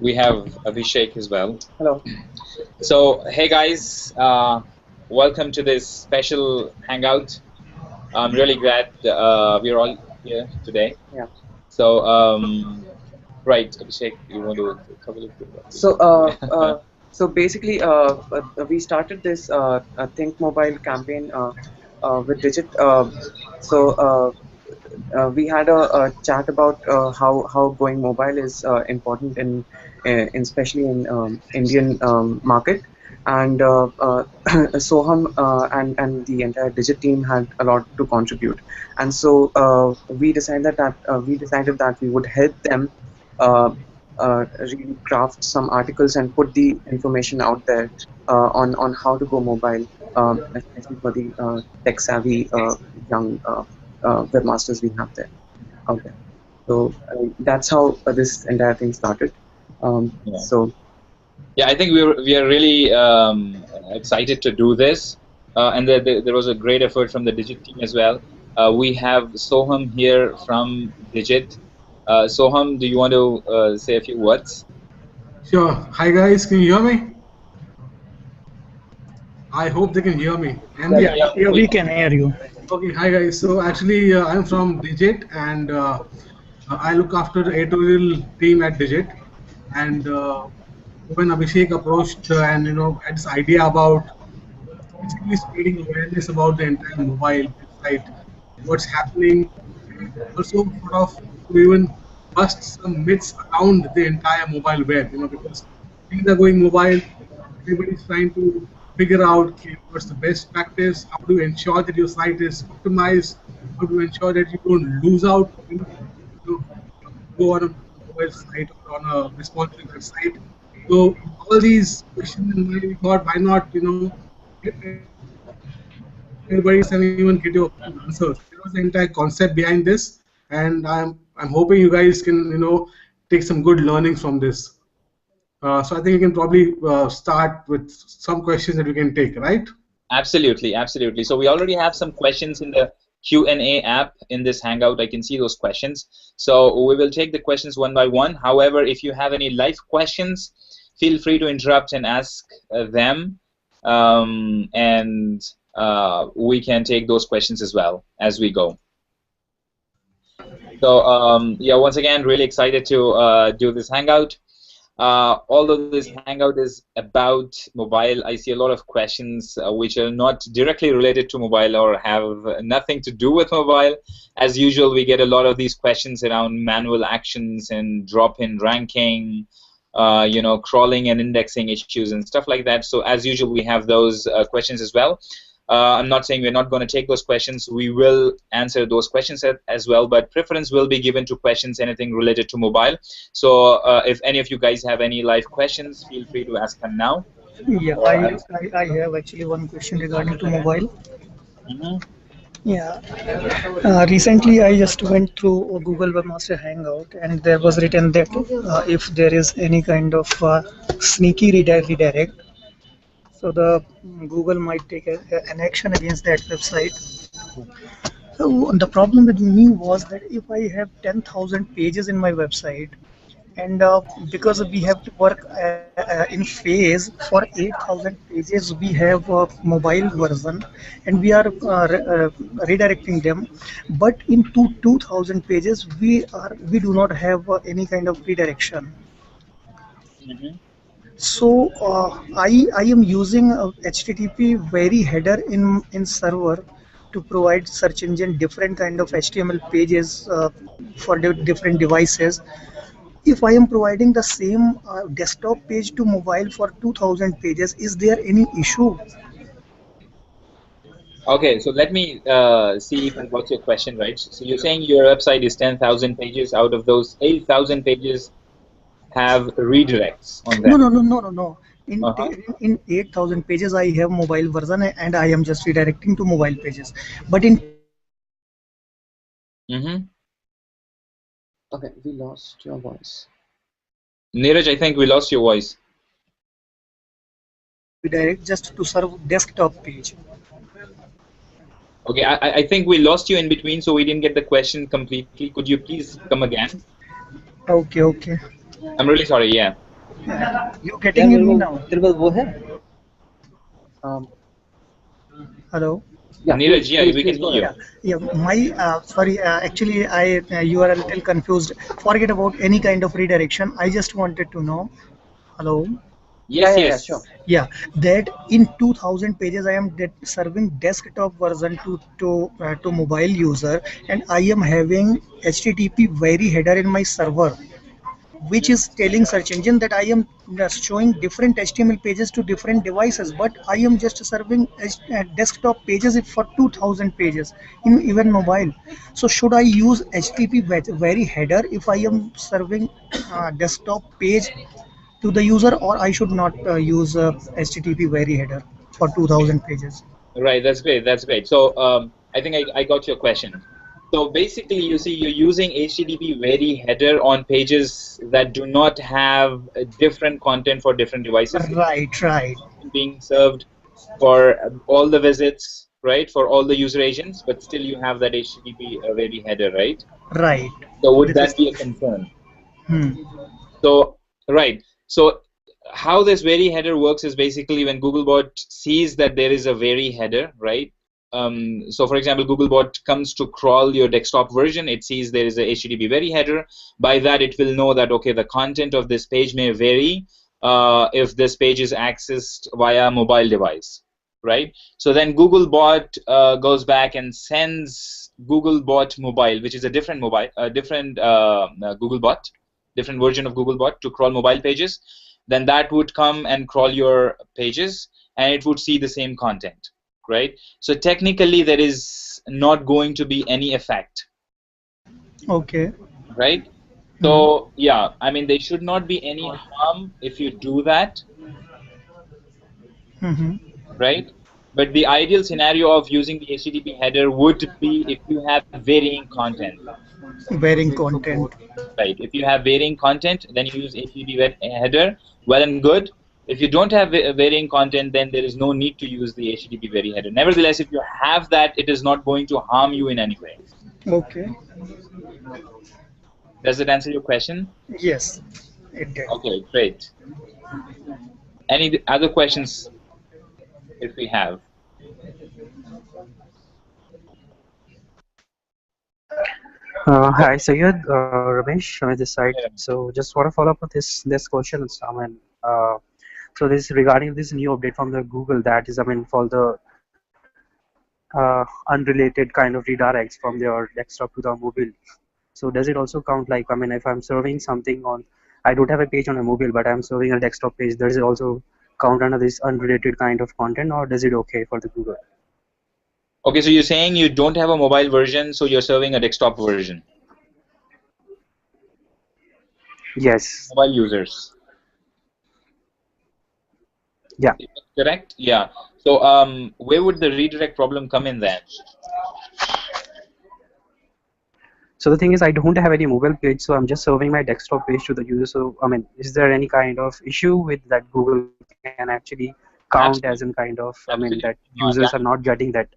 we have Abhishek as well. Hello. So, hey guys, welcome to this special hangout. I'm really glad we're all here today. Yeah. So, right, Abhishek, you want to talk a little bit about So, this? basically, we started this Think Mobile campaign with Digit. We had a chat about how going mobile is important in especially in Indian market, and Soham and the entire Digit team had a lot to contribute, and so we decided that we would help them. Uh, really craft some articles and put the information out there on how to go mobile, especially for the tech savvy young webmasters we have there out there. So that's how this entire thing started. Yeah. So Yeah, I think we are really excited to do this, and there was a great effort from the Digit team as well. We have Soham here from Digit. Soham, do you want to say a few words? Sure. Hi guys, can you hear me? I hope they can hear me. And Yeah, the yeah, Yeah, yeah, we can hear you. okay, hi guys. So actually, I'm from Digit, and I look after the editorial team at Digit. And when Abhishek approached and had this idea about basically spreading awareness about the entire mobile website, what's happening, and also sort of to even bust some myths around the entire mobile web, because things are going mobile, everybody's trying to figure out, okay, what's the best practice, how to ensure that your site is optimized, how to ensure that you don't lose out when you go on a mobile site or on a responsive website. So all these questions in mind, we thought, why not, get everybody and even get your answers. That was the entire concept behind this, and I'm hoping you guys can, take some good learnings from this. So I think we can probably start with some questions that we can take, right? Absolutely, absolutely. So we already have some questions in the Q&A app in this Hangout. I can see those questions. So we will take the questions one by one. However, if you have any live questions, feel free to interrupt and ask them, and we can take those questions as well as we go. So yeah, once again, really excited to do this Hangout. Although this Hangout is about mobile, I see a lot of questions which are not directly related to mobile or have nothing to do with mobile. As usual, we get a lot of these questions around manual actions and drop-in ranking, crawling and indexing issues and stuff like that. So as usual, we have those questions as well. I'm not saying we're not going to take those questions. We will answer those questions as well, but preference will be given to questions anything related to mobile. So if any of you guys have any live questions, feel free to ask them now. Yeah, Or I have actually one question regarding to mobile. Mhm. Yeah, recently I just went through a Google Webmaster Hangout, and there was written that if there is any kind of sneaky redirect, so the Google might take an action against that website. So the problem with me was that if I have 10,000 pages in my website, and because we have to work in phase for 8,000 pages, we have a mobile version, and we are redirecting them. But in 2,000 pages, we do not have any kind of redirection. Mhm. So I am using a HTTP very header in server to provide search engine different kind of HTML pages for the different devices. If I am providing the same desktop page to mobile for 2,000 pages, is there any issue? Okay, so let me see if I got your question right. So you're saying your website is 10,000 pages. Out of those, 8,000 pages have redirects on No, them. no, no, no, no, no. In Uh-huh. in 8,000 pages, I have mobile version and I am just redirecting to mobile pages. But in Mm-hmm. okay, we lost your voice. Neeraj, I think we lost your voice. redirect just to serve desktop page. Okay, I think we lost you in between, so we didn't get the question completely. Could you please come again? Okay, okay. I'm really sorry, yeah. You getting in me now? तेरे पास वो है? Um, Hello. Yeah, Neeraj, yeah, we can please go hear ahead. you. Yeah, my sorry. Actually, I you are a little confused. Forget about any kind of redirection. I just wanted to know. Hello. Yes, Yeah, yes. sure. Yeah, that in 2000 pages I am serving desktop version to mobile user, and I am having HTTP very header in my server, which is telling search engine that I am showing different HTML pages to different devices, but I am just serving desktop pages for 2000 pages in even mobile. So should I use HTTP very header if I am serving desktop page to the user, or I should not use HTTP very header for 2000 pages? Right, that's great. That's great. So I think I got your question. So basically, you see, you're using HTTP very header on pages that do not have different content for different devices. Right, right, Being served for all the visits, right, for all the user agents, but still you have that HTTP very header, right? right. So would This that is be a concern? hmm. So, right. So how this vary header works is basically when Googlebot sees that there is a vary header, right? So for example, Googlebot comes to crawl your desktop version, it sees there is a HTTP vary header. By that, it will know that, okay, the content of this page may vary if this page is accessed via mobile device, right? So then Googlebot goes back and sends Googlebot Mobile, which is a different mobile, different Googlebot, different version of Googlebot to crawl mobile pages. Then that would come and crawl your pages, and it would see the same content, right? So technically, there is not going to be any effect, Okay. right? Hmm. So yeah, I mean, there should not be any harm if you do that, Hmm. right? But the ideal scenario of using the HTTP header would be if you have varying content. Bearing content. Right. If you have varying content, then you use HTTP header. Well and good. If you don't have varying content, then there is no need to use the HTTP vary header. Nevertheless, if you have that, it is not going to harm you in any way. Okay. Does that answer your question? Yes, it did. Okay, great. Any other questions if we have? Hi, Sayed, Ramesh, on this side. Yeah. So just want to follow up with this question. So this regarding this new update from the Google, that is, for the unrelated kind of redirects from their desktop to the mobile. So does it also count, like, if I'm serving something on, I don't have a page on a mobile, but I'm serving a desktop page, does it also count under this unrelated kind of content, or does it okay for the Google? Okay, so you're saying you don't have a mobile version, so you're serving a desktop version. Yes. Mobile users. Yeah. Correct? Yeah. So where would the redirect problem come in then? So the thing is, I don't have any mobile page, so I'm just serving my desktop page to the user. So is there any kind of issue with that Google can actually count as in kind of, that Absolutely users not. are not getting that?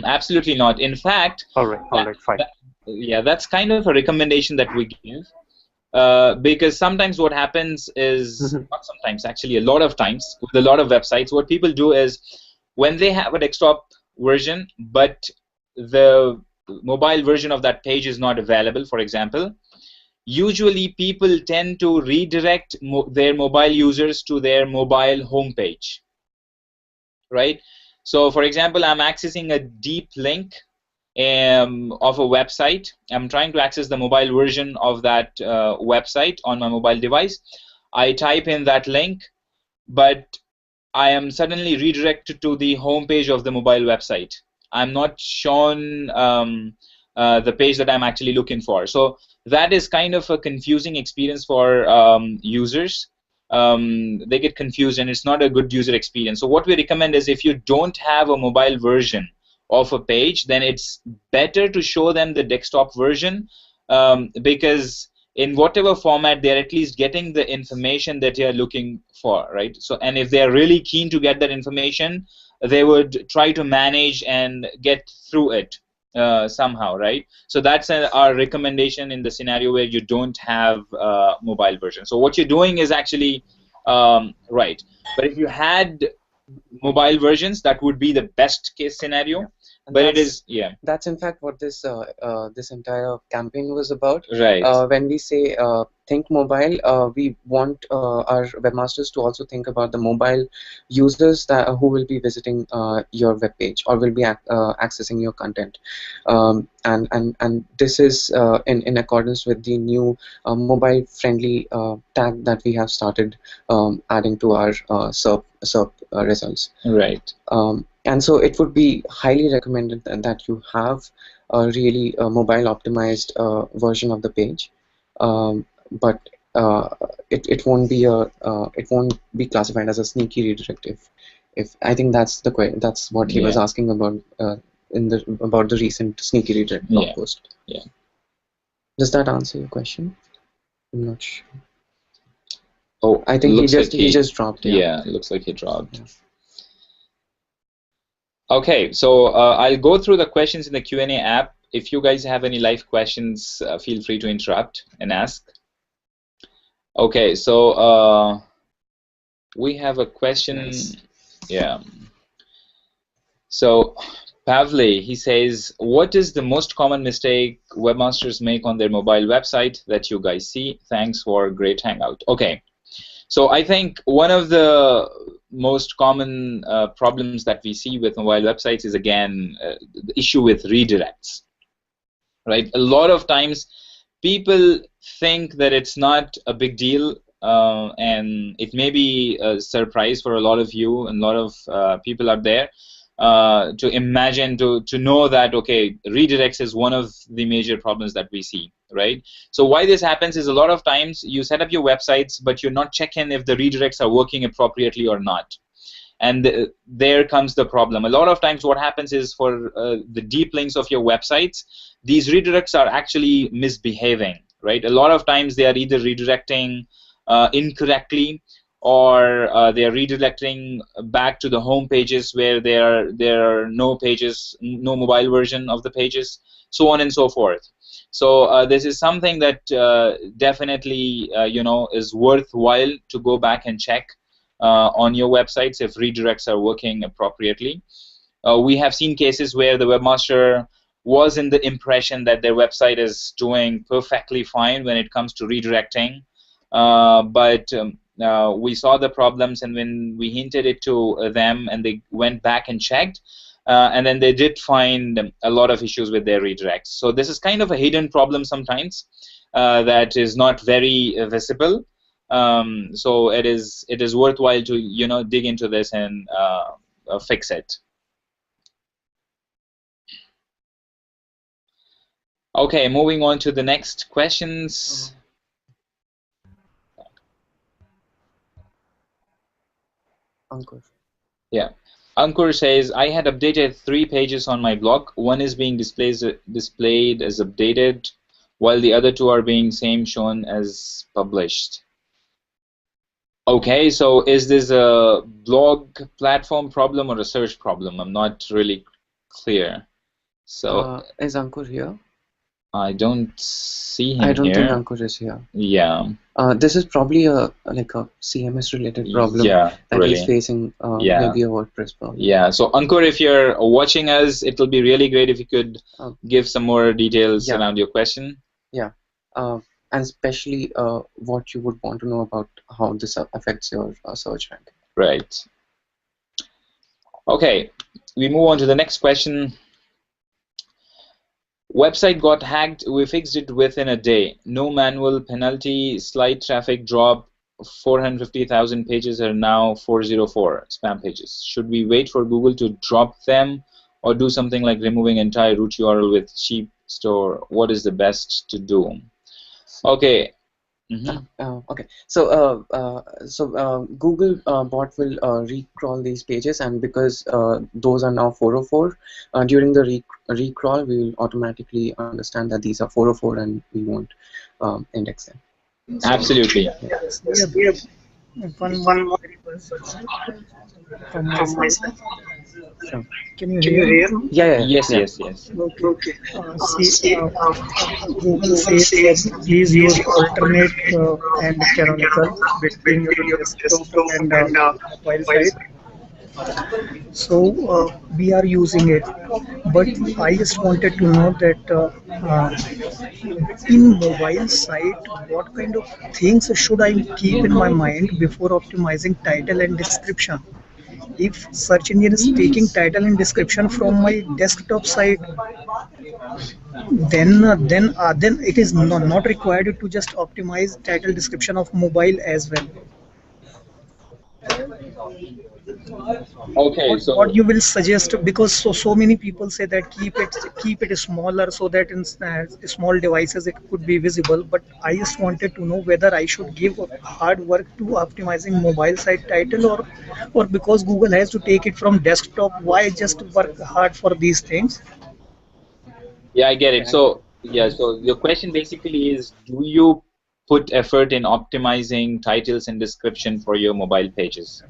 Absolutely not. In fact, All right, fine. Yeah, that's kind of a recommendation that we give. Because sometimes what happens is, not sometimes, actually a lot of times, with a lot of websites, what people do is when they have a desktop version, but the mobile version of that page is not available, for example, usually people tend to redirect their mobile users to their mobile homepage, right? So, for example, I'm accessing a deep link of a website. I'm trying to access the mobile version of that website on my mobile device. I type in that link, but I am suddenly redirected to the home page of the mobile website. I'm not shown the page that I'm actually looking for. So that is kind of a confusing experience for users. They get confused, and it's not a good user experience. So what we recommend is, if you don't have a mobile version of a page, then it's better to show them the desktop version, because in whatever format, they're at least getting the information that you're looking for, right? So, and if they're really keen to get that information, they would try to manage and get through it. somehow, right? So that's our recommendation in the scenario where you don't have mobile version. So what you're doing is actually right. But if you had mobile versions, that would be the best case scenario. And but it is, yeah. That's in fact what this this entire campaign was about. Right. When we say think mobile, we want our webmasters to also think about the mobile users that who will be visiting your web page or will be accessing your content. And this is in accordance with the new mobile friendly tag that we have started adding to our SERP results. Right. And so it would be highly recommended that you have a really mobile optimized version of the page, but it won't be classified as a sneaky redirect. If I think that's what he was asking about about the recent sneaky redirect blog post. Yeah. Does that answer your question? I'm not sure. Oh, I think he just dropped. Yeah, it looks like he dropped. Yeah. Okay, so I'll go through the questions in the Q&A app. If you guys have any live questions, feel free to interrupt and ask. Okay, so we have a question. Nice. Yeah. So Pavli, he says, what is the most common mistake webmasters make on their mobile website that you guys see? Thanks for a great hangout. Okay. So I think one of the most common problems that we see with mobile websites is, again, the issue with redirects, right? A lot of times people think that it's not a big deal, and it may be a surprise for a lot of you and a lot of people out there to imagine, to know that, okay, redirects is one of the major problems that we see, right? So why this happens is a lot of times you set up your websites, but you're not checking if the redirects are working appropriately or not. And there comes the problem. A lot of times what happens is for the deep links of your websites, these redirects are actually misbehaving, right? A lot of times they are either redirecting incorrectly, or they are redirecting back to the home pages where there are no pages, no mobile version of the pages, so on and so forth. So this is something that definitely is worthwhile to go back and check on your websites if redirects are working appropriately. We have seen cases where the webmaster was in the impression that their website is doing perfectly fine when it comes to redirecting, but we saw the problems, and when we hinted it to them and they went back and checked, and then they did find a lot of issues with their redirects. So this is kind of a hidden problem sometimes that is not very visible. So it is worthwhile to dig into this and fix it. Okay, moving on to the next questions. Ankur. Yeah. Ankur says, I had updated 3 pages on my blog. One is being displayed as updated, while the other 2 are being same shown as published. Okay, so is this a blog platform problem or a search problem? I'm not really clear. So is Ankur here? I don't see him here. I don't think Ankur is here. Yeah. This is probably a CMS related problem that he's facing. Maybe a WordPress problem. Yeah. So Ankur, if you're watching us, it will be really great if you could give some more details around your question. Yeah. And especially what you would want to know about how this affects your search rank. Right. Okay. We move on to the next question. Website got hacked. We fixed it within a day. No manual penalty. Slight traffic drop. 450,000 pages are now 404 spam pages. Should we wait for Google to drop them, or do something like removing entire root URL with cheap store? What is the best to do? Okay. Okay, so Google bot will recrawl these pages, and because those are now 404, during the recrawl we will automatically understand that these are 404 and we won't index them. Absolutely. Yes. One more from my side. Sure. Can you hear me? Yeah, yeah, Yes, yeah. yes, yes. Okay. See, Google says please use alternate and canonical between your desktop and mobile site. So we are using it, but I just wanted to know that in mobile site, what kind of things should I keep in my mind before optimizing title and description? If search engine is taking title and description from my desktop site, then it is not required to just optimize title description of mobile as well. Okay, What so you will suggest, because so many people say that keep it smaller so that in small devices it could be visible, but I just wanted to know whether I should give hard work to optimizing mobile site title, or because Google has to take it from desktop, why just work hard for these things? yeah, I get Okay. it. So yeah, so your question basically is, do you put effort in optimizing titles and description for your mobile pages?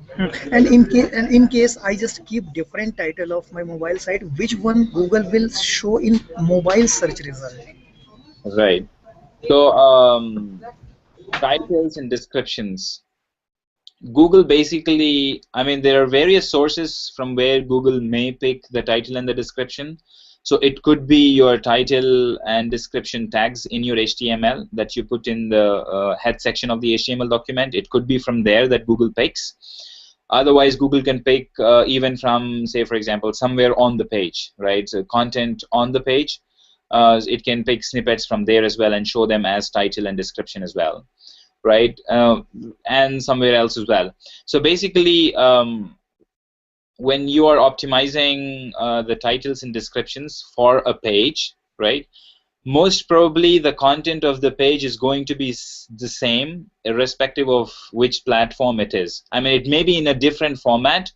And in case I just keep different title of my mobile site, which one Google will show in mobile search result? Right. So titles and descriptions. Google basically, I mean, there are various sources from where Google may pick the title and the description. So it could be your title and description tags in your HTML that you put in the head section of the HTML document. It could be from there that Google picks. Otherwise, Google can pick even from, say, for example, somewhere on the page, right? So content on the page. It can pick snippets from there as well and show them as title and description as well, right? And somewhere else as well. So basically, when you are optimizing the titles and descriptions for a page, right, most probably the content of the page is going to be the same irrespective of which platform it is. I mean, it may be in a different format,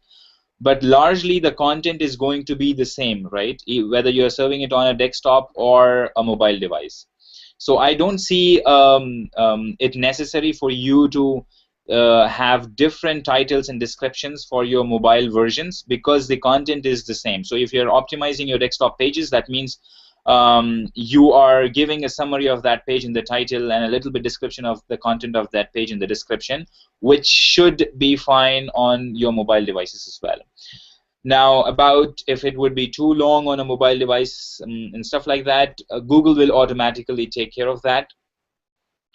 but largely the content is going to be the same, right? Whether you're serving it on a desktop or a mobile device. So I don't see it necessary for you to have different titles and descriptions for your mobile versions, because the content is the same. So if you're optimizing your desktop pages, that means you are giving a summary of that page in the title and a little bit description of the content of that page in the description, which should be fine on your mobile devices as well. Now, about if it would be too long on a mobile device and stuff like that, Google will automatically take care of that,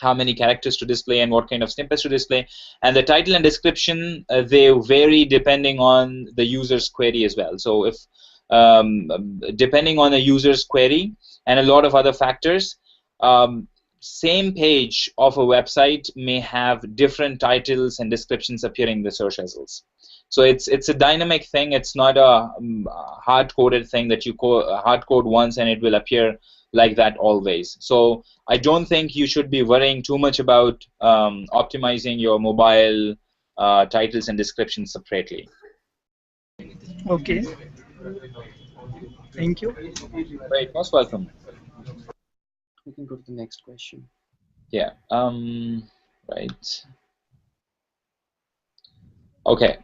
how many characters to display and what kind of snippets to display. And the title and description, they vary depending on the user's query as well. So if depending on a user's query and a lot of other factors, same page of a website may have different titles and descriptions appearing in the search results. So it's a dynamic thing. It's not a hard-coded thing that you hard code once and it will appear like that always. So I don't think you should be worrying too much about optimizing your mobile titles and descriptions separately. Okay, thank you. Right, most welcome. We can go to the next question. Yeah. Right. Okay.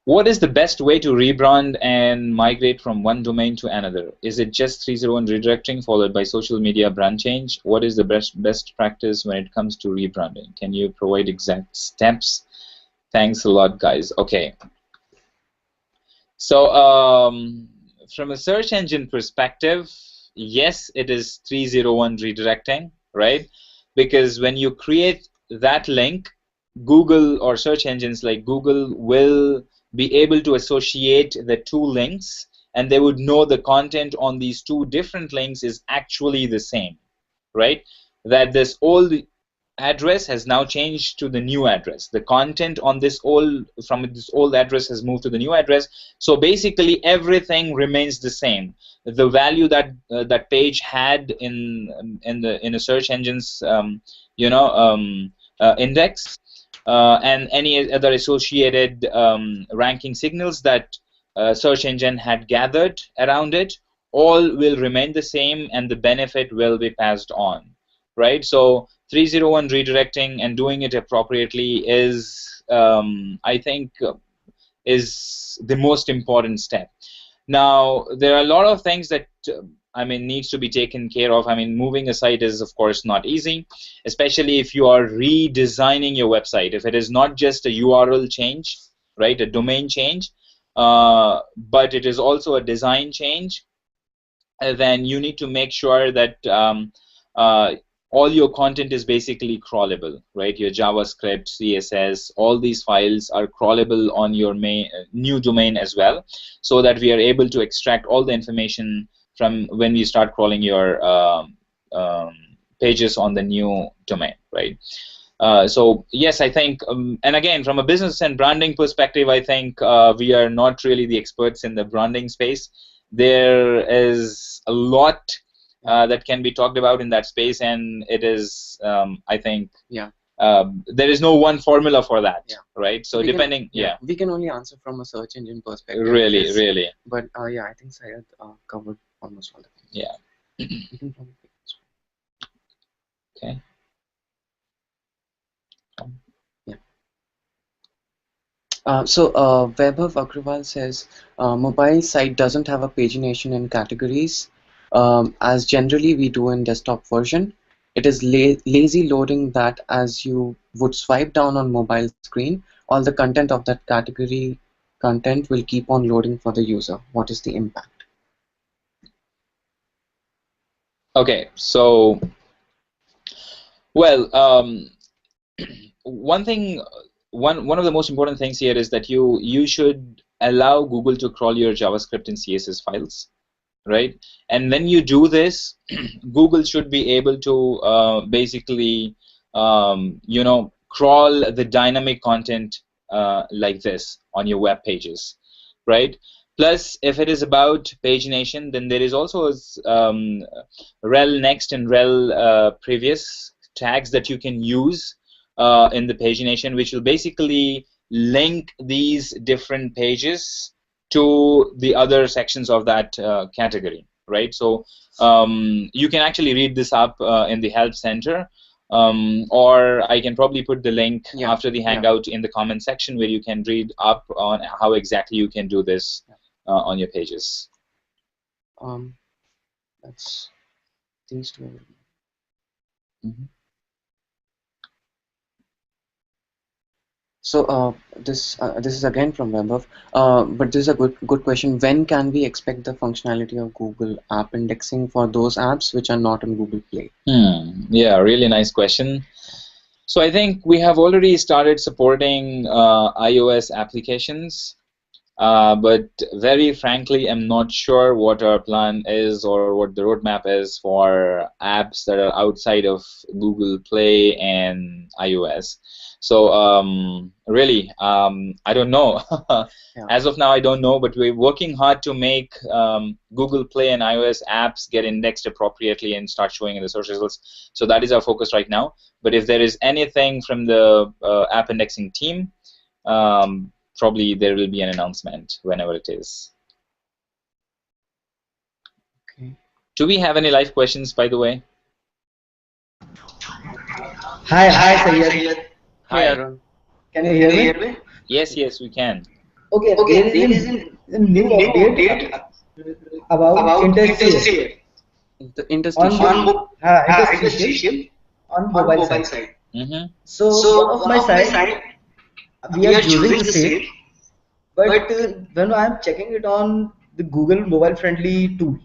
What is the best way to rebrand and migrate from one domain to another? Is it just 301 redirecting followed by social media brand change? What is the best practice when it comes to rebranding? Can you provide exact steps? Thanks a lot, guys. Okay. So from a search engine perspective, yes, it is 301 redirecting, right? Because when you create that link, Google or search engines like Google will be able to associate the two links, and they would know the content on these two different links is actually the same, right? That this old address has now changed to the new address. The content on this old address has moved to the new address. So basically everything remains the same. The value that that page had in a search engine's index and any other associated ranking signals that search engine had gathered around it, all will remain the same and the benefit will be passed on, right? So 301 redirecting and doing it appropriately is I think is the most important step. Now, there are a lot of things that I mean needs to be taken care of. I mean, moving a site is of course not easy, especially if you are redesigning your website. If it is not just a URL change, right, a domain change, but it is also a design change, then you need to make sure that all your content is basically crawlable, right? Your JavaScript, CSS, all these files are crawlable on your new domain as well, so that we are able to extract all the information from when we start crawling your pages on the new domain, right? So yes, I think, and again, from a business and branding perspective, I think we are not really the experts in the branding space. There is a lot that can be talked about in that space, and it is, I think, there is no one formula for that, right? So depending, we can only answer from a search engine perspective. Really, really. But yeah, I think Syed covered almost all of it. Yeah. Okay. So Vaibhav Agrawal says mobile site doesn't have a pagination in categories as generally we do in desktop version. It is lazy loading that as you would swipe down on mobile screen, all the content of that category content will keep on loading for the user. What is the impact? Okay, so well, one thing. One of the most important things here is that you should allow Google to crawl your JavaScript and CSS files, right? And when you do this, Google should be able to basically you know, crawl the dynamic content like this on your web pages, right? Plus, if it is about pagination, then there is also rel next and rel previous tags that you can use in the pagination, which will basically link these different pages to the other sections of that category, right? So you can actually read this up in the help center, or I can probably put the link after the Hangout in the comment section where you can read up on how exactly you can do this on your pages. That's things to. So this is again from Vaibhav, but this is a good question. When can we expect the functionality of Google App Indexing for those apps which are not on Google Play? Yeah, really nice question. So I think we have already started supporting iOS applications, but very frankly, I'm not sure what our plan is or what the roadmap is for apps that are outside of Google Play and iOS. So really, I don't know. As of now, I don't know, but we're working hard to make Google Play and iOS apps get indexed appropriately and start showing in the search results. So that is our focus right now. But if there is anything from the app indexing team, probably there will be an announcement whenever it is. Okay. Do we have any live questions, by the way? Hi, Syed. Hi. Aaron. Can you hear me? Yes, yes, we can. Okay, there is a new update about interstitial. The interstitial. Interstitial on mobile side. So one of my side, we are using the same, but when I am checking it on the Google mobile friendly tool,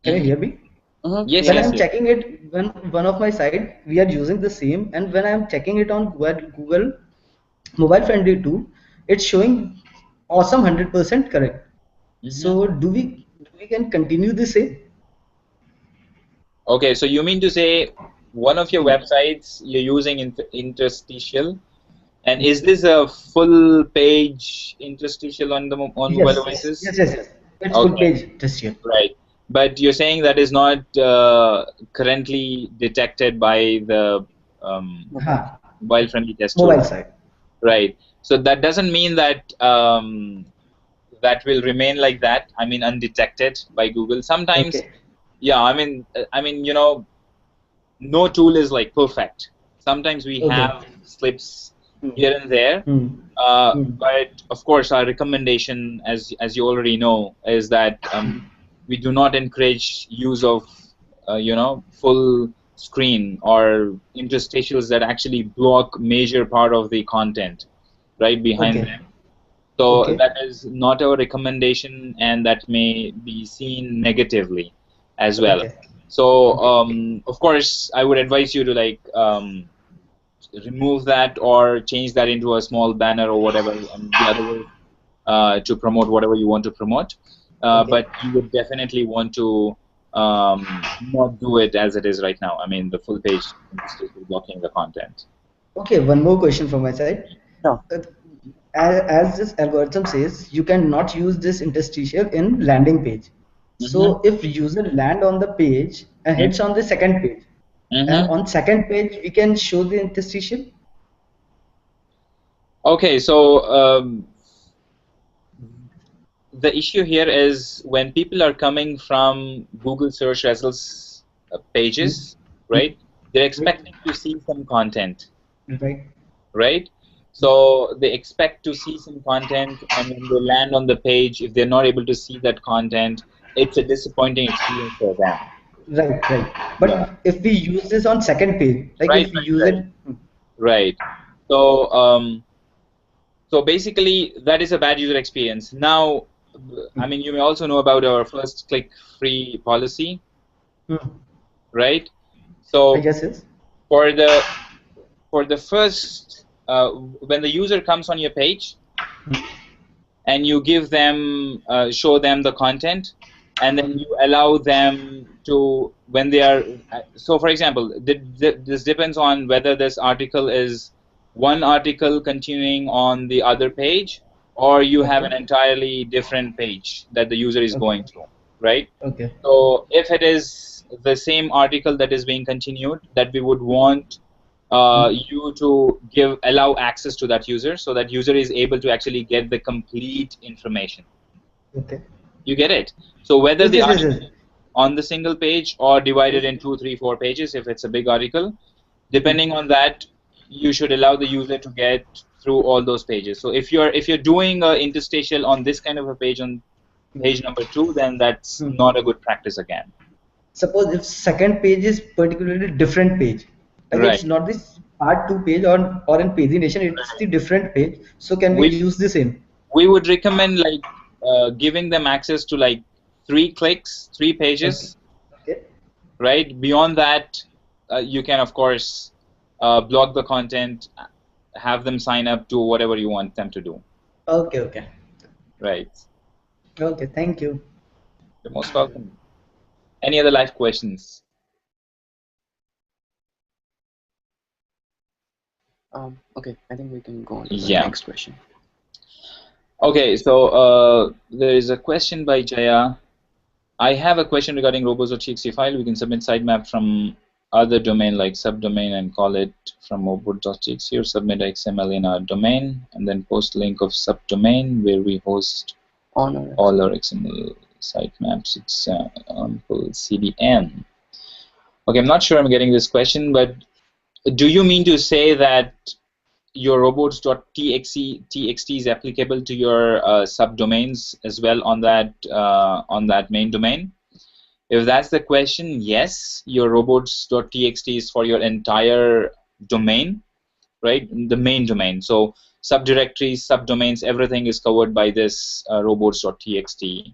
can you hear me? Yes, When yes, I'm yes. checking it, when one of my side, we are using the same, and when I'm checking it on Google mobile friendly tool, it's showing awesome 100% correct. So do we can continue the same? Okay, so you mean to say one of your websites you're using interstitial, and is this a full page interstitial on the mobile devices? Yes. It's full page interstitial. Right, but you're saying that is not currently detected by the mobile friendly test tool. Mobile side. Right. So that doesn't mean that that will remain like that. I mean, undetected by Google. Sometimes, yeah. I mean, you know, no tool is like perfect. Sometimes we have slips Hmm. here and there. Hmm. But of course, our recommendation, as you already know, is that we do not encourage use of full screen or interstitials that actually block major part of the content right behind Okay. them. So Okay. that is not our recommendation, and that may be seen negatively as well. Okay. So Okay. of course, I would advise you to remove that or change that into a small banner or whatever, and the other way to promote whatever you want to promote. Okay. But you would definitely want to not do it as it is right now. I mean, the full page is blocking the content. Okay. One more question from my side. Sure. Uh, as this algorithm says, you cannot use this interstitial in landing page. Mm-hmm. So if user land on the page and hits on the second page, and Mm-hmm. on second page we can show the interstitial. Okay, so the issue here is when people are coming from Google search results pages, right? They're expecting to see some content, Right. right? So they expect to see some content, and when they land on the page, if they're not able to see that content, it's a disappointing experience for them. Right. Right. Yeah. But if we use this on second page, like Right, if we right, use right. it, Right. So so basically, that is a bad user experience. Now, I mean, you may also know about our first click free policy, right? I So guess yes. for the first when the user comes on your page and you give them show them the content, and then you allow them to when they are so for example this depends on whether this article is one article continuing on the other page, or you have an Okay. entirely different page that the user is Okay. going to, right? Okay. So if it is the same article that is being continued, that we would want you to allow access to that user, so that user is able to actually get the complete information. Okay. You get it? So whether Yes. the Yes. Yes. article Yes. is on the single page or divided Yes. in 2, 3, 4 pages, if it's a big article, depending on that, you should allow the user to get through all those pages. So if you're doing an interstitial on this kind of a page, on page number 2, then that's not a good practice again. Suppose if second page is particularly different page, like Right. it's not this part two page or in pagination, it's the different page. So can we We use the same? we would recommend giving them access to 3 clicks, 3 Okay. pages, Okay. right? Beyond that, you can of course block the content, have them sign up to whatever you want them to do, Okay. Okay. right? Okay. Thank you. You're most welcome. Any other live questions? Okay, I think we can go on to the Yeah. next question. Okay, so there is a question by Jaya. I have a question regarding robots.txt file. We can submit sitemap from other domain like subdomain and call it from robot.txt, or submit XML in our domain and then post link of subdomain where we host On our all our XML sitemaps. It's called CDN. Okay, I'm not sure I'm getting this question, but do you mean to say that your robots.txt is applicable to your subdomains as well on that main domain? If that's the question, yes, your robots.txt is for your entire domain, right? The main domain. So subdirectories, subdomains, everything is covered by this robots.txt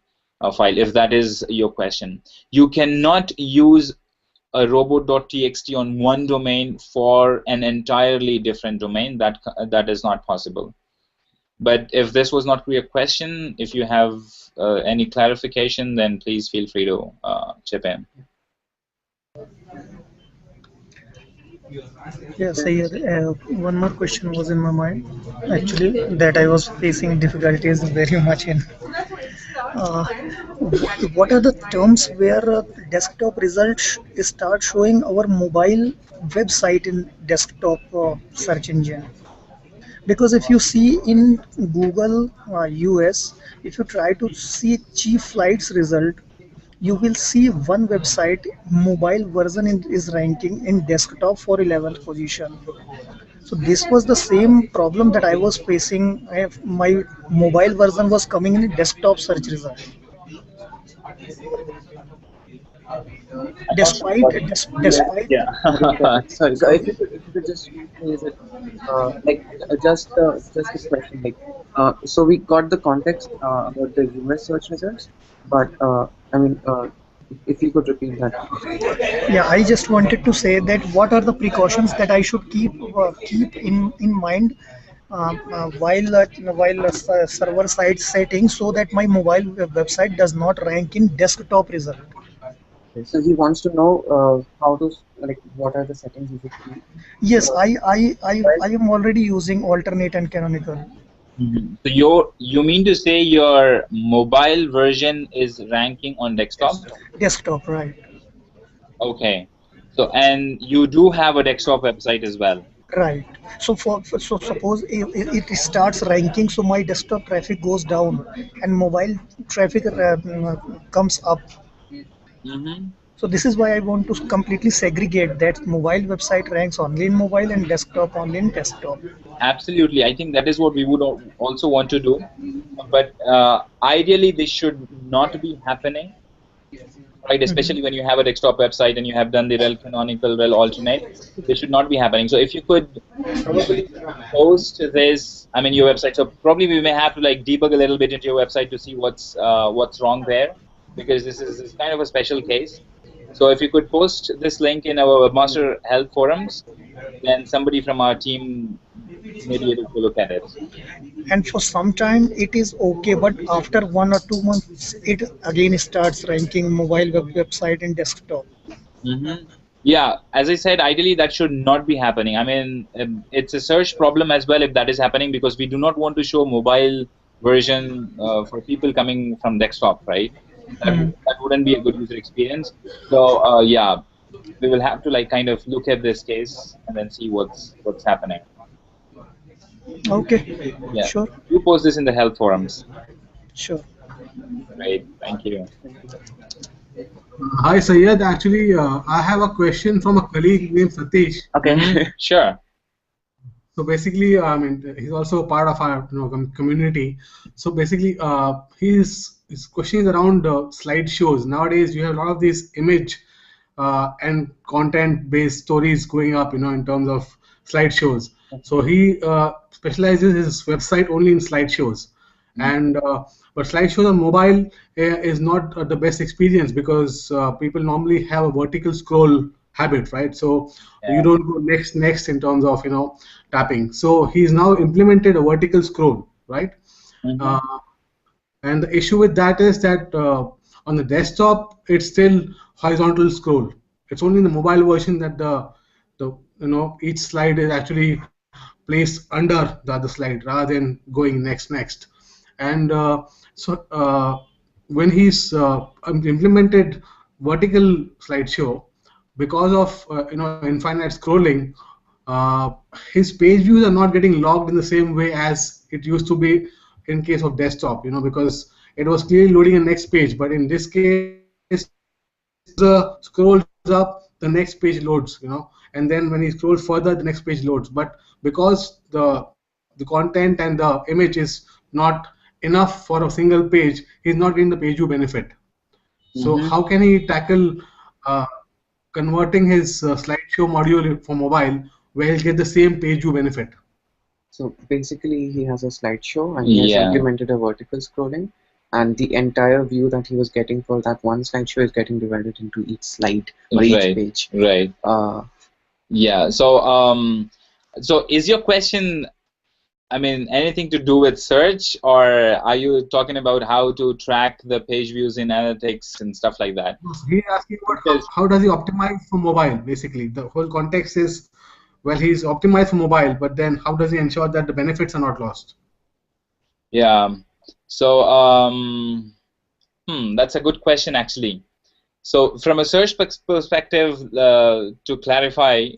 file, if that is your question. You cannot use a robot.txt on one domain for an entirely different domain. That is not possible. But if this was not your question, if you have any clarification, then please feel free to chip in. Yes, one more question was in my mind, actually, that I was facing difficulties very much in. Uh, what are the terms where desktop results start showing our mobile website in desktop search engine? Because if you see in Google US, if you try to see cheap flights result, you will see one website mobile version is ranking in desktop for 11th position. So this was the same problem that I was facing. My mobile version was coming in desktop search result. I'm not sure Despite what. despite Yeah. Get it. Sorry. So Go. if you could just rephrase it, just a question, like, so we got the context about the US search results, but I mean, if you could repeat that, please. Yeah, I just wanted to say that what are the precautions that I should keep in mind while server side setting so that my mobile website does not rank in desktop result. Okay, so he wants to know how to like what are the settings you should keep. Yes, Uh, I am already using alternate and canonical So you mean to say your mobile version is ranking on desktop? desktop, right? Okay. So and you do have a desktop website as well. Right. So so suppose it starts ranking, so my desktop traffic goes down and mobile traffic comes up. Mm-hmm. So this is why I want to completely segregate that mobile website ranks only in mobile and desktop only in desktop. Absolutely. I think that is what we would also want to do. But ideally, this should not be happening, right? Especially when you have a desktop website and you have done the rel canonical, rel alternate, this should not be happening. So if you could probably post this, I mean, your website. So probably we may have to like debug a little bit into your website to see what's wrong there, because this is kind of a special case. So if you could post this link in our Webmaster Help forums, then somebody from our team may be able to look at it. And for some time it is okay, but after 1 or 2 months it again starts ranking mobile website and desktop. Mm-hmm. Yeah, as I said, ideally that should not be happening. I mean, it's a search problem as well if that is happening, because we do not want to show mobile version for people coming from desktop, right? That wouldn't be a good user experience. So yeah, we will have to like kind of look at this case and then see what's happening. Okay, Yeah, sure, you post this in the help forums. sure. Great, thank you. Hi Sayed, actually I have a question from a colleague named Satish. okay. Sure. So basically, I mean, he's also part of our community. So basically, his question is around slideshows. Nowadays, you have a lot of these image and content-based stories going up, in terms of slideshows. So he specializes his website only in slideshows, and but slideshows on mobile is not the best experience because people normally have a vertical scroll habit, right? So you Yeah. don't go next in terms of tapping. So he's now implemented a vertical scroll, right? Mm-hmm. Uh, and the issue with that is that on the desktop it's still horizontal scroll. It's only in the mobile version that the each slide is actually placed under the other slide rather than going next. And when he's implemented vertical slideshow, because of infinite scrolling, uh, his page views are not getting logged in the same way as it used to be in case of desktop, because it was clearly loading a next page, but in this case scrolls up, the next page loads, and then when he scrolls further, the next page loads. But because the content and the image is not enough for a single page, he's not getting the page view benefit. So Mm-hmm. how can he tackle uh, converting his slideshow module for mobile where he'll get the same page view benefit? So basically, he has a slideshow and he has Yeah. implemented a vertical scrolling, and the entire view that he was getting for that one slideshow is getting divided into each slide or each Right. page. Right. Yeah. So is your question, I mean, anything to do with search, or are you talking about how to track the page views in analytics and stuff like that? He's asking about Because how does he optimize for mobile, basically. The whole context is, well, he's optimized for mobile, but then how does he ensure that the benefits are not lost? yeah. So that's a good question actually. So from a search perspective, to clarify,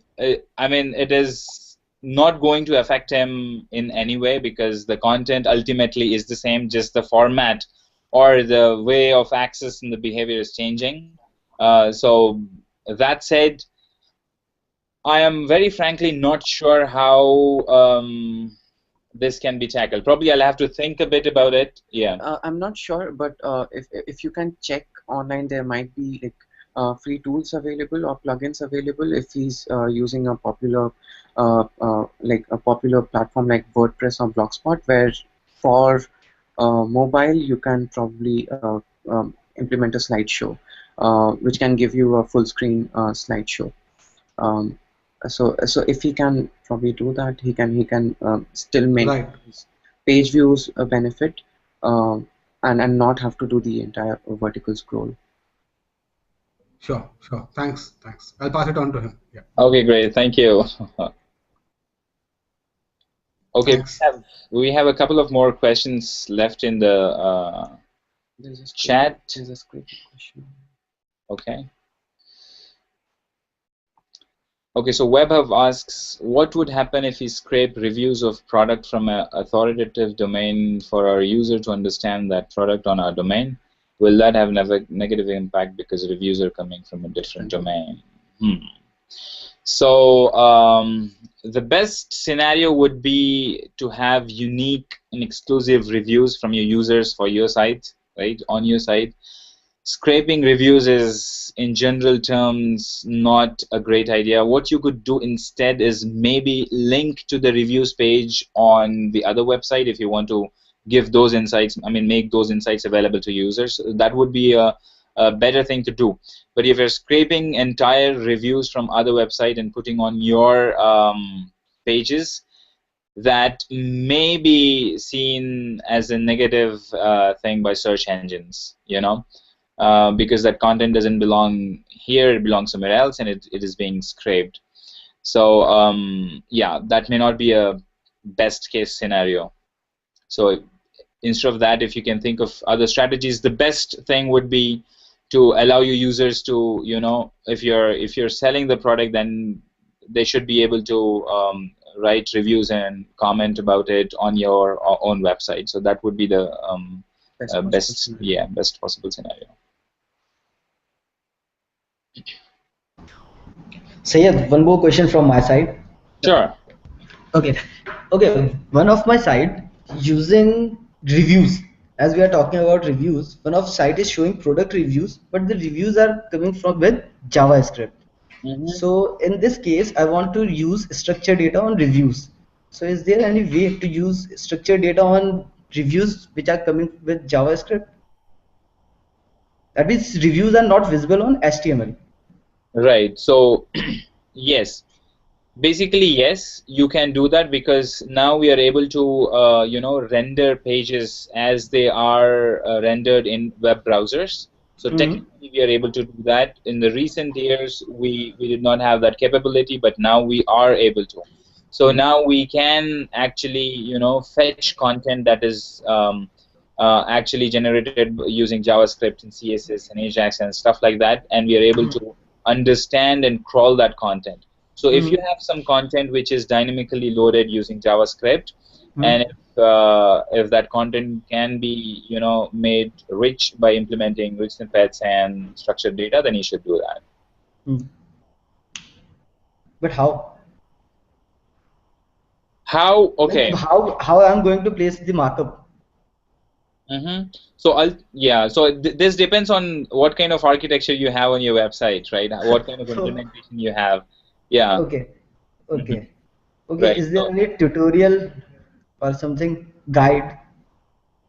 I mean, it is not going to affect him in any way because the content ultimately is the same, just the format or the way of access and the behavior is changing. So that said, I am very frankly not sure how this can be tackled. Probably I'll have to think a bit about it. Yeah. I'm not sure, but if you can check online, there might be like free tools available or plugins available if he's using a popular like a popular platform like WordPress or Blogspot, where for mobile you can probably implement a slideshow, which can give you a full screen slideshow. Um, so if he can probably do that, he can still make Right. his page views a benefit, and not have to do the entire vertical scroll. Sure. Thanks. I'll pass it on to him. Yeah. Okay, great. Thank you. Okay, Thanks. we have a couple of more questions left in the There's a script, chat. There's a script question. Okay. Okay, so WebHub asks, what would happen if we scrape reviews of product from an authoritative domain for our user to understand that product on our domain? Will that have negative impact because reviews are coming from a different domain? So the best scenario would be to have unique and exclusive reviews from your users for your site, right, on your site. Scraping reviews is, in general terms, not a great idea. What you could do instead is maybe link to the reviews page on the other website if you want to give those insights, make those insights available to users. That would be a better thing to do. But if you're scraping entire reviews from other website and putting on your pages, that may be seen as a negative thing by search engines, because that content doesn't belong here, it belongs somewhere else, and it is being scraped. So yeah, that may not be a best case scenario. So instead of that, if you can think of other strategies, the best thing would be to allow your users to, if you're selling the product, then they should be able to write reviews and comment about it on your own website. So that would be the best possible scenario. Sayed, one more question from my side. Sure. Okay. One of my site using reviews. As we are talking about reviews, one of site is showing product reviews, but the reviews are coming from with JavaScript. So in this case, I want to use structured data on reviews. So is there any way to use structured data on reviews which are coming with JavaScript? That means reviews are not visible on HTML. Right. So yes. Basically, yes, you can do that because now we are able to, render pages as they are rendered in web browsers. So technically, we are able to do that. In the recent years, we did not have that capability, but now we are able to. So now we can actually, fetch content that is actually generated using JavaScript and CSS and Ajax and stuff like that, and we are able to understand and crawl that content. So if you have some content which is dynamically loaded using JavaScript, and if that content can be made rich by implementing rich snippets and structured data, then you should do that. But how? How? Okay. Like how I'm going to place the markup? So So this depends on what kind of architecture you have on your website, right? What kind of implementation you have. Yeah. Okay. Right. Is there any tutorial or something guide?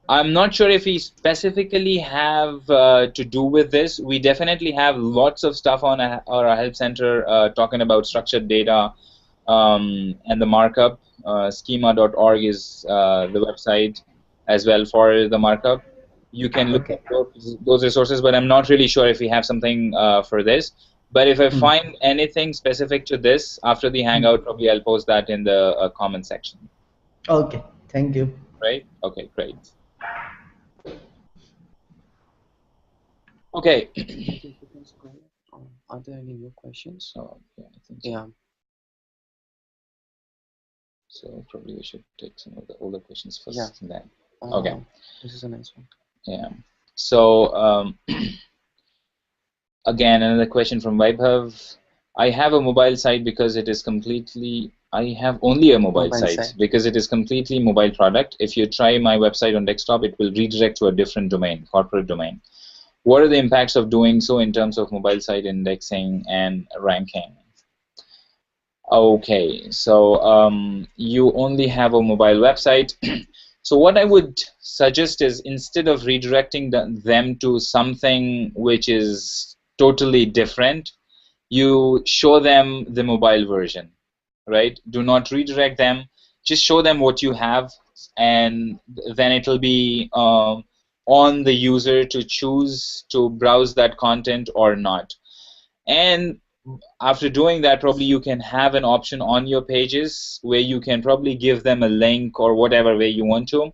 I'm not sure if we specifically have to do with this. We definitely have lots of stuff on our help center talking about structured data and the markup. Schema.org is the website as well for the markup. You can look at those resources, but I'm not really sure if we have something for this. But if I find anything specific to this after the Hangout, probably I'll post that in the comment section. Okay, thank you. Right? Okay, great. Okay. Are there any more questions? Oh, yeah, I think so. Yeah. So probably we should take some of the older questions first. Yeah. And then. Okay. This is a nice one. Yeah. So again, another question from Vaibhav. I have a mobile site because it is completely. I have only a mobile site because it is completely mobile product. If you try my website on desktop, it will redirect to a different domain, corporate domain. What are the impacts of doing so in terms of mobile site indexing and ranking? Okay, so you only have a mobile website. So what I would suggest is, instead of redirecting them to something which is totally different, you show them the mobile version, right? Do not redirect them. Just show them what you have, and then it will be on the user to choose to browse that content or not. And after doing that, probably you can have an option on your pages where you can probably give them a link or whatever way you want to,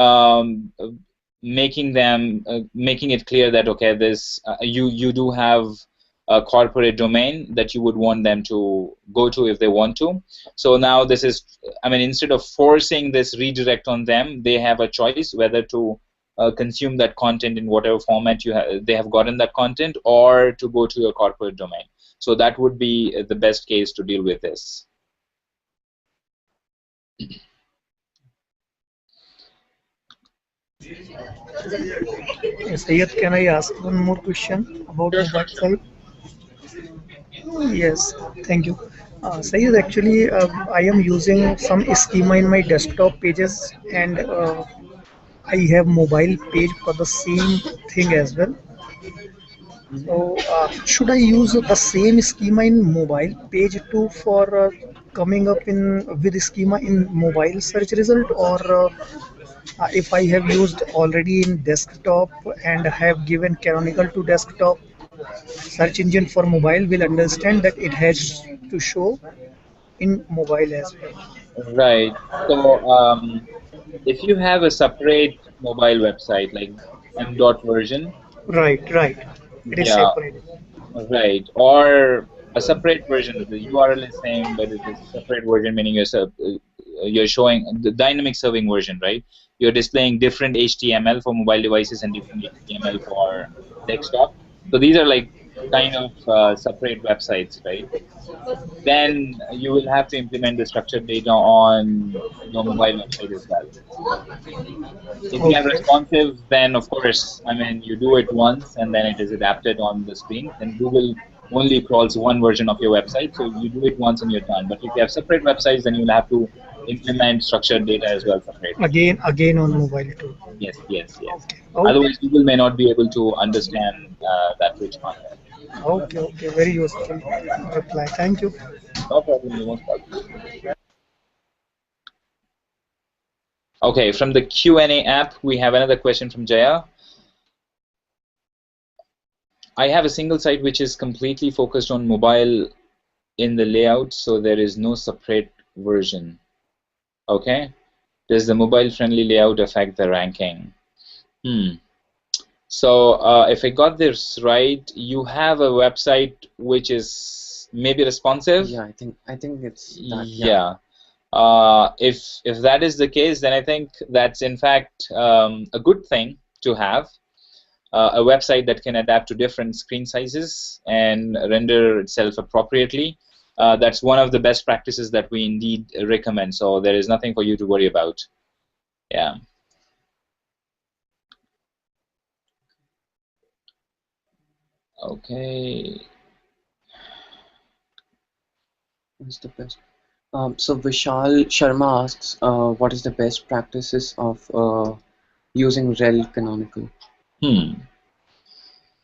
um, making it clear that, okay, this you do have a corporate domain that you would want them to go to if they want to. So now this is, I mean, instead of forcing this redirect on them, they have a choice whether to consume that content in whatever format they have gotten that content, or to go to your corporate domain. So that would be the best case to deal with this. Yes, Sayed, can I ask one more question about mobile site? Yes, thank you. Sayed, actually, I am using some schema in my desktop pages, and I have mobile page for the same thing as well. So, should I use the same schema in mobile page too for coming up in with schema in mobile search result, or if I have used already in desktop and have given canonical to desktop, search engine for mobile will understand that it has to show in mobile as well. Right. So if you have a separate mobile website like M. Dot version, Right, right. It is yeah, separate. right, or a separate version. The URL is same, but it is a separate version, meaning you're showing the dynamic serving version, right? You're displaying different HTML for mobile devices and different HTML for desktop. So these are like kind of separate websites, right? Then you will have to implement the structured data on your mobile website as well. If you have Okay. responsive, then of course, I mean, you do it once and then it is adapted on the screen. Then Google only crawls one version of your website, so you do it once and you're done. But if you have separate websites, then you'll have to implement structured data as well separately. Again on mobile too. Yes, yes, yes. Okay. Okay. Otherwise, Google may not be able to understand that rich content. Okay. Okay. Very useful reply. Thank you. No problem, you're most welcome. Okay, from the Q&A app, we have another question from Jaya. I have a single site which is completely focused on mobile in the layout, so there is no separate version. Okay, does the mobile-friendly layout affect the ranking? So if I got this right, you have a website which is maybe responsive. Yeah, I think it's that. Yeah. If that is the case, then I think that's in fact a good thing to have. A website that can adapt to different screen sizes and render itself appropriately. That's one of the best practices that we indeed recommend. So there is nothing for you to worry about. Yeah. Okay. What's the best? So Vishal Sharma asks, what is the best practices of using rel canonical?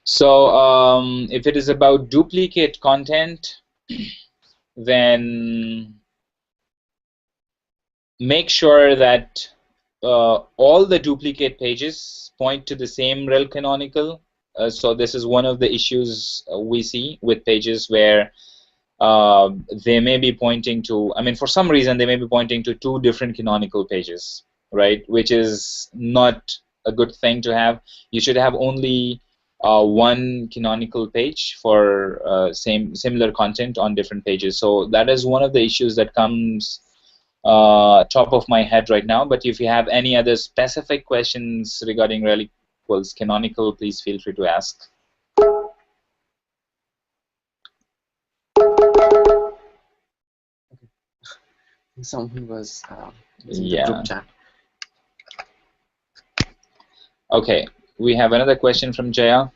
So if it is about duplicate content, then make sure that all the duplicate pages point to the same rel canonical. So this is one of the issues we see with pages where they may be pointing to, I mean, for some reason they may be pointing to two different canonical pages, right? Which is not a good thing to have. You should have only one canonical page for similar content on different pages. So that is one of the issues that comes top of my head right now. But if you have any other specific questions regarding equals canonical, please feel free to ask. Someone was in the Yeah. group chat. Okay, we have another question from Jaya.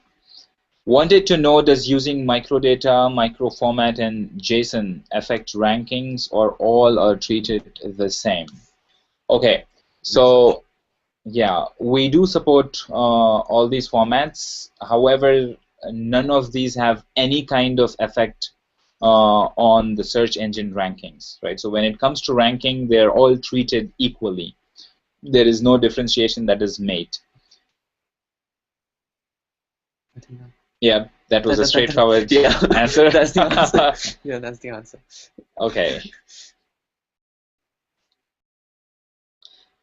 Wanted to know, does using microdata, microformat, and JSON affect rankings, or all are treated the same? Okay, so yeah, we do support all these formats. However, none of these have any kind of effect on the search engine rankings, right? So when it comes to ranking, they're all treated equally. There is no differentiation that is made. I think Yeah, that was a straightforward answer. That's the answer. Yeah, that's the answer. Okay.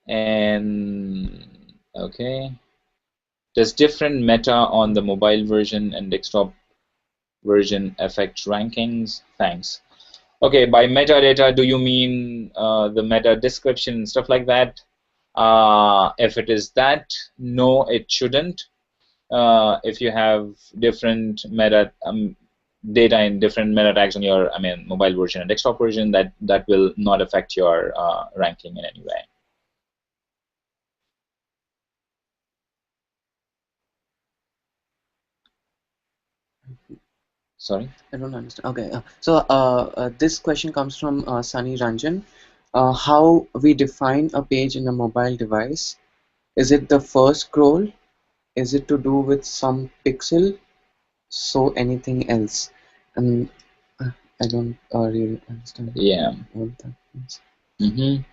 And okay. Does different meta on the mobile version and desktop version affect rankings? Thanks. Okay, by metadata, do you mean the meta description and stuff like that? If it is that, no, it shouldn't. If you have different meta data in different meta tags on your, mobile version and desktop version, that will not affect your ranking in any way. Sorry? I don't understand. Okay, so this question comes from Sunny Ranjan. How we define a page in a mobile device? Is it the first scroll? Is it to do with some pixel? So anything else? And I don't really understand. Yeah. What that means. Mm-hmm.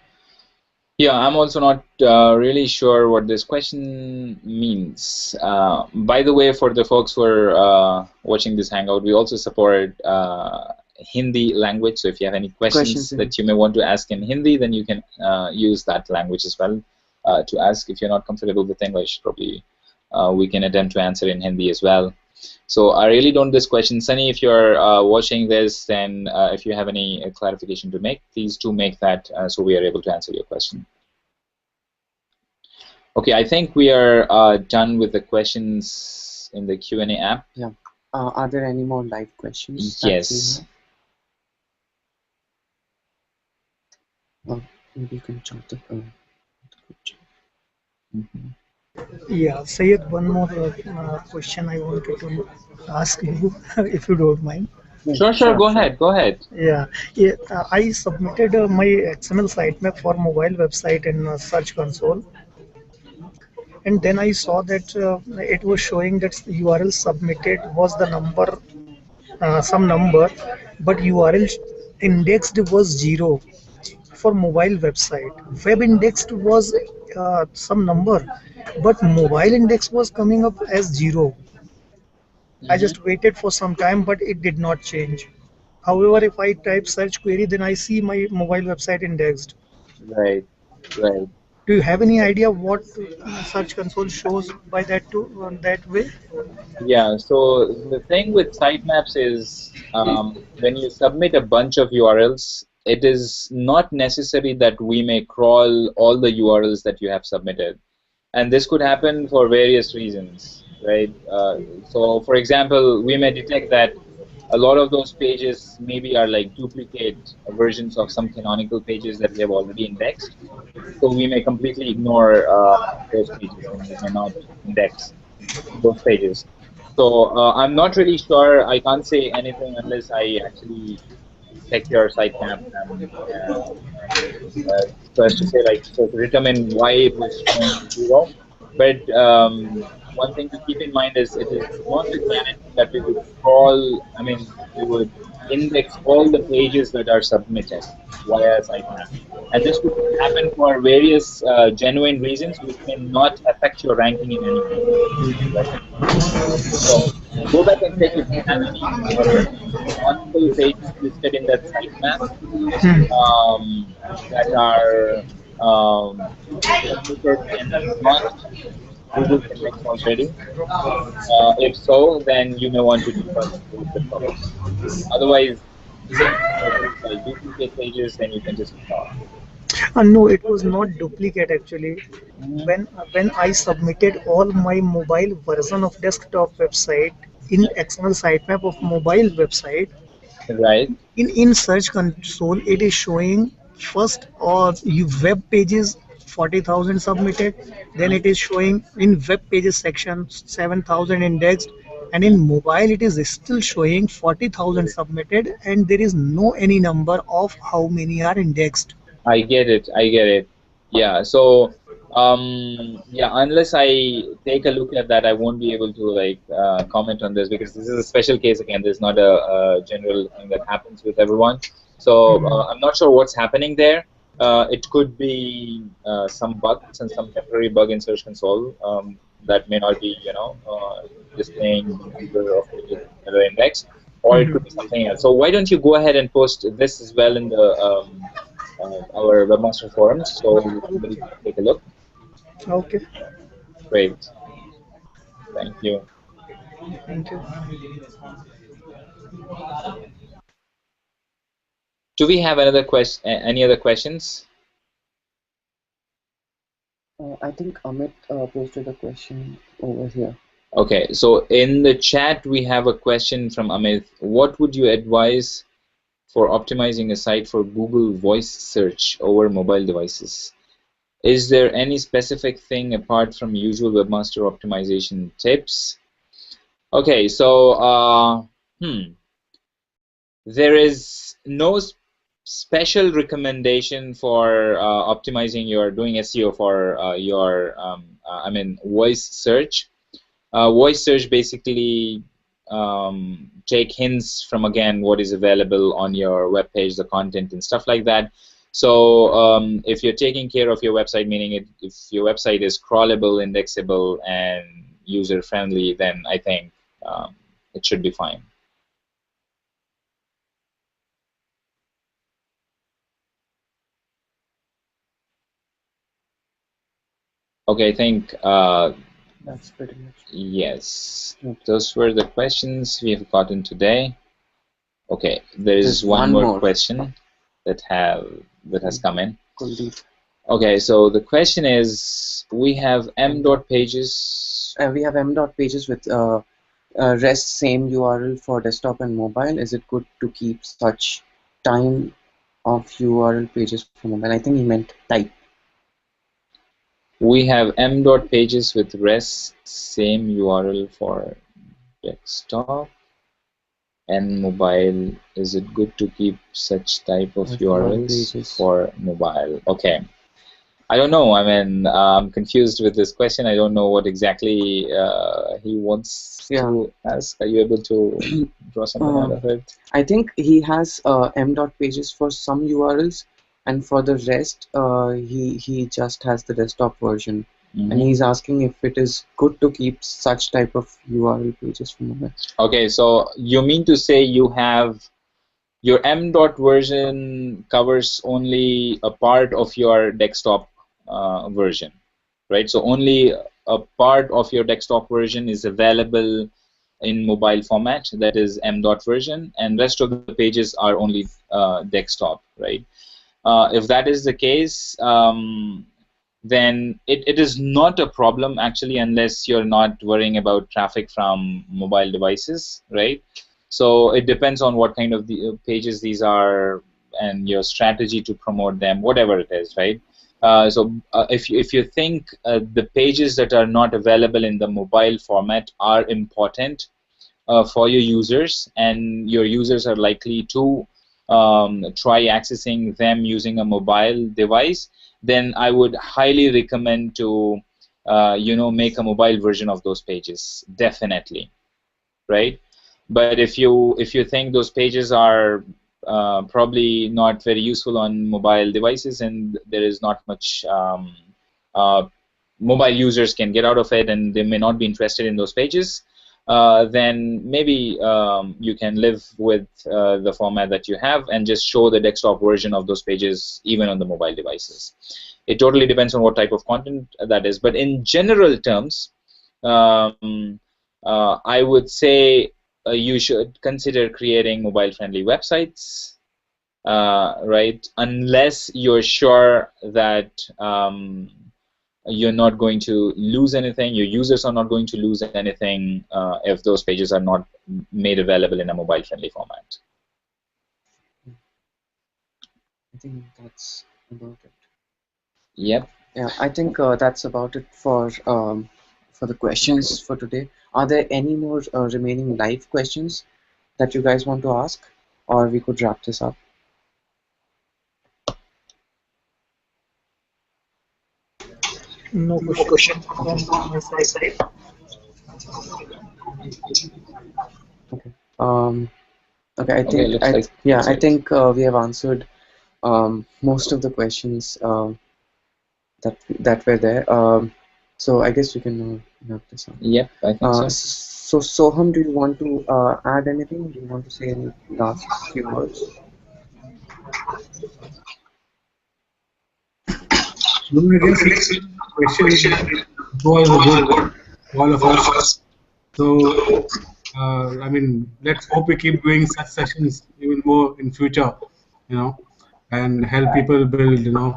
Yeah, I'm also not really sure what this question means. By the way, for the folks who are watching this Hangout, we also support Hindi language. So if you have any questions that you may want to ask in Hindi, then you can use that language as well to ask. If you're not comfortable with English, probably we can attempt to answer in Hindi as well. So I really don't this question. Sunny, if you're watching this, then if you have any clarification to make, please do make that so we are able to answer your question. Okay, I think we are done with the questions in the Q&A app. Yeah. Are there any more live questions? Yes. Maybe you can jot the group chat. Yeah, Sayed, one more question I wanted to ask you, if you don't mind. Sure, go ahead. Yeah, I submitted my XML sitemap for mobile website in Search Console, and then I saw that it was showing that the URL submitted was the number, some number, but URL indexed was 0 for mobile website. Web indexed was some number, but mobile index was coming up as 0. I just waited for some time, but it did not change. However, if I type search query, then I see my mobile website indexed. Right. Do you have any idea what Search Console shows by that way? Yeah, so the thing with sitemaps is when you submit a bunch of URLs, it is not necessary that we may crawl all the URLs that you have submitted. And this could happen for various reasons, right? So for example, we may detect that a lot of those pages maybe are like duplicate versions of some canonical pages that we have already indexed. So we may completely ignore those pages and we may not index those pages. So I'm not really sure. I can't say anything unless I actually check your sitemap so as to say, like, so to determine why it was showing 0. But one thing to keep in mind is it is not a guarantee that we would crawl, we would index all the pages that are submitted via sitemap. And this could happen for various genuine reasons which may not affect your ranking in any way. Right? So go back and check if you have any canonical pages listed in that sitemap that are submitted and are not Google index already. If so, then you may want to defer to the problems. Otherwise, if it's like duplicate pages, then you can just ignore. No, it was not duplicate actually. Mhm. When I submitted all my mobile version of desktop website in external sitemap of mobile website, Right. in search console it is showing first or you web pages 40,000 submitted, then it is showing in web pages section 7,000 indexed, and in mobile it is still showing 40,000 submitted and there is no any number of how many are indexed. I get it. I get it. Yeah. So, yeah, unless I take a look at that, I won't be able to like comment on this because this is a special case again. There's not a general thing that happens with everyone. So I'm not sure what's happening there. It could be some bugs and some temporary bug in Search Console that may not be, displaying the number of pages that are indexed, or it could be something else. So why don't you go ahead and post this as well in the our webmaster forums so somebody can take a look. Okay, Great, thank you. thank you. Do we have another question? Any other questions? I think Amit posted a question over here. Okay, so in the chat we have a question from Amit. What would you advise for optimizing a site for Google voice search over mobile devices? Is there any specific thing apart from usual webmaster optimization tips? Okay, so there is no special recommendation for optimizing your doing SEO for your I mean voice search. Voice search basically take hints from again what is available on your web page, the content and stuff like that. So if you're taking care of your website, meaning if your website is crawlable, indexable, and user friendly, then I think it should be fine. Okay, I think That's pretty much. yes, Okay. those were the questions we have gotten today. Okay, there is There's one one more more. question that has come in. Kuldeep. Okay, so the question is, we have m dot pages. We have m dot pages with REST same URL for desktop and mobile. Is it good to keep such time of URL pages for mobile? I think he meant type. We have m dot pages with REST same URL for desktop and mobile. Is it good to keep such type of With URLs pages. for mobile? Okay. I don't know. I mean, I'm confused with this question. I don't know what exactly he wants to ask. Are you able to draw something out of it? I think he has m dot pages for some URLs, and for the rest, he just has the desktop version. And he's asking if it is good to keep such type of URL pages for mobile. Okay, so you mean to say you have your m dot version covers only a part of your desktop version, right? So only a part of your desktop version is available in mobile format, that is m dot version, and rest of the pages are only desktop, right? If that is the case, then it is not a problem actually, unless you're not worrying about traffic from mobile devices, right? So it depends on what kind of the pages these are and your strategy to promote them, whatever it is, right? If you think the pages that are not available in the mobile format are important for your users, and your users are likely to try accessing them using a mobile device, then I would highly recommend to make a mobile version of those pages, definitely, right? But if you think those pages are probably not very useful on mobile devices, and there is not much mobile users can get out of it, and they may not be interested in those pages, then maybe you can live with the format that you have and just show the desktop version of those pages even on the mobile devices. It totally depends on what type of content that is. But in general terms, I would say you should consider creating mobile-friendly websites. right? Unless you're sure that you're not going to lose anything, your users are not going to lose anything if those pages are not made available in a mobile-friendly format. I think that's about it. Yep. Yeah, I think that's about it for the questions for today. Are there any more remaining live questions that you guys want to ask, or we could wrap this up? No question from my side. Okay. Okay. I Okay, think looks like yeah. that's I it. think we have answered most of the questions that were there. So I guess we can wrap this up. Yep, I think so. So Soham, do you want to add anything? Do you want to say any last few words? No, I guess question was good, all of us. So, I mean, let's hope we keep doing such sessions even more in future, and help people build, better,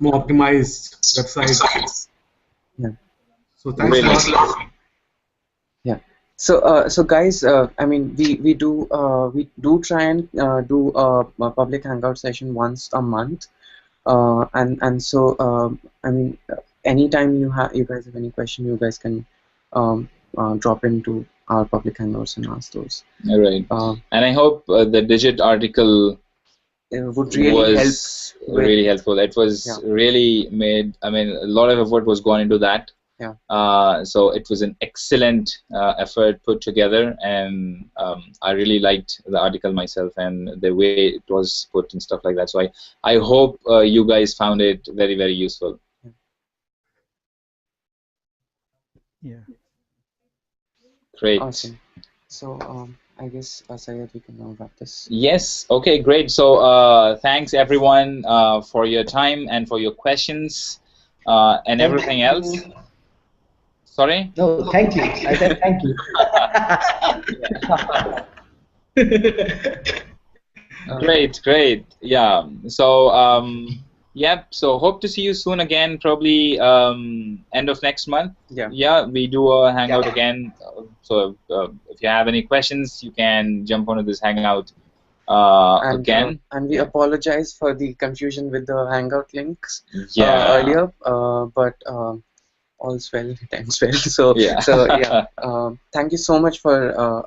more optimized websites. Yeah. So thanks a Really. lot. Yeah. So guys, I mean, we do try and do a public hangout session once a month, and so I mean, anytime you guys have any question, you guys can drop into our public hangouts and ask those. All right. And I hope the Digit article It would really help was with, really helpful. It was Yeah. really made, I mean, a lot of effort was gone into that. Yeah. So it was an excellent effort put together, and I really liked the article myself and the way it was put and stuff like that. So I hope you guys found it very, very useful. Yeah. Great. Awesome. So I guess Sayed, we can now wrap this. Yes, okay, great. So thanks everyone for your time and for your questions and everything else. Sorry? No, thank you. I said thank you. Great, great. Yeah. So yeah, so hope to see you soon again, probably end of next month. Yeah. Yeah, we do a hangout Yeah. again. So if you have any questions, you can jump onto this hangout again. And we apologize for the confusion with the hangout links Yeah. earlier, but all's well that ends well. So Yeah. yeah, thank you so much for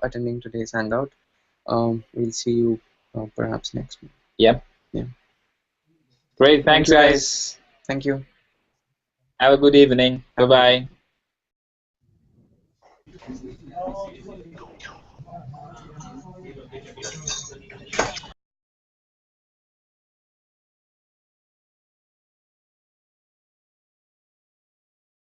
attending today's hangout. We'll see you perhaps next week. Yep. Yeah. Great. Thanks, you, guys. Thank you. Have a good evening. Bye-bye.